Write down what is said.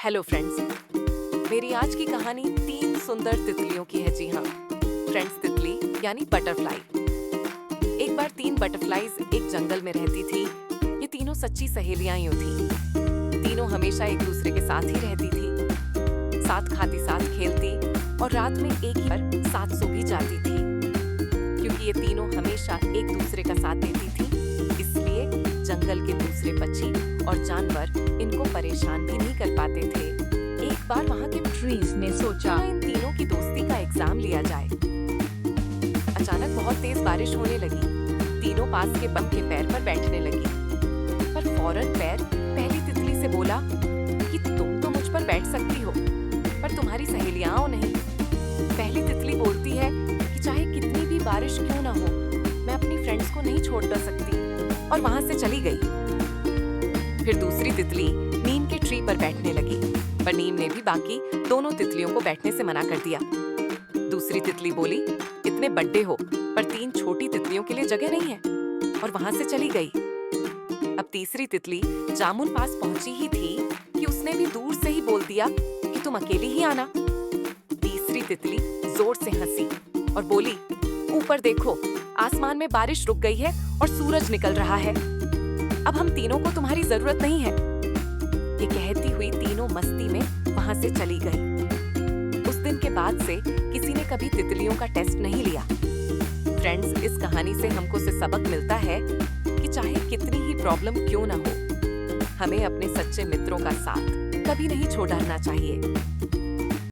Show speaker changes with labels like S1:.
S1: Hello friends, मेरी आज की कहानी 3 सुंदर तितलियों की है। जी हाँ फ्रेंड्स, तितली यानी बटरफ्लाई। एक बार 3 बटरफ्लाईज एक जंगल में रहती थी। ये तीनों सच्ची सहेलियां यूं थी। तीनों हमेशा एक दूसरे के साथ ही रहती थी, साथ खाती, साथ खेलती और रात में एक ही पर साथ सो भी जाती थी। क्योंकि ये तीनों हमेशा एक दूसरे का साथ देती थी, इसलिए जंगल के दूसरे पक्षी और जानवर इनको परेशान भी नहीं कर पाते थे। एक बार वहाँ के ट्रीज ने सोचा इन तीनों की दोस्ती का एग्जाम लिया जाए। अचानक बहुत तेज बारिश होने लगी। तीनों पास के बम के पैर पर बैठने लगी, पर फौरन पैर पहली तितली से बोला कि तुम तो मुझ पर बैठ सकती हो, पर तुम्हारी सहेलियां नहीं। पहली तितली बोलती है कि चाहे कितनी भी बारिश क्यों ना हो, मैं अपनी फ्रेंड्स को नहीं छोड़ सकती, और वहां से चली गई। फिर दूसरी तितली नीम के ट्री पर बैठने लगी, पर नीम ने भी बाकी दोनों तितलियों को बैठने से मना कर दिया। दूसरी तितली बोली, इतने बड़े हो, पर 3 छोटी तितलियों के लिए जगह नहीं है, और वहां से चली गई। अब तीसरी तितली जामुन पास पहुंची ही थी कि उसने भी दूर से ही बोल दिया कि तुम अकेली ही आना। तीसरी तितली जोर से हंसी और बोली, ऊपर देखो, आसमान में बारिश रुक गई है और सूरज निकल रहा है। अब हम तीनों को तुम्हारी जरूरत नहीं है। ये कहती हुई तीनों मस्ती में वहां से चली गई। उस दिन के बाद से किसी ने कभी तितलियों का टेस्ट नहीं लिया। फ्रेंड्स, इस कहानी से हमको से सबक मिलता है कि चाहे कितनी ही प्रॉब्लम क्यों ना हो, हमें अपने सच्चे मित्रों का साथ कभी नहीं छोड़ना चाहिए।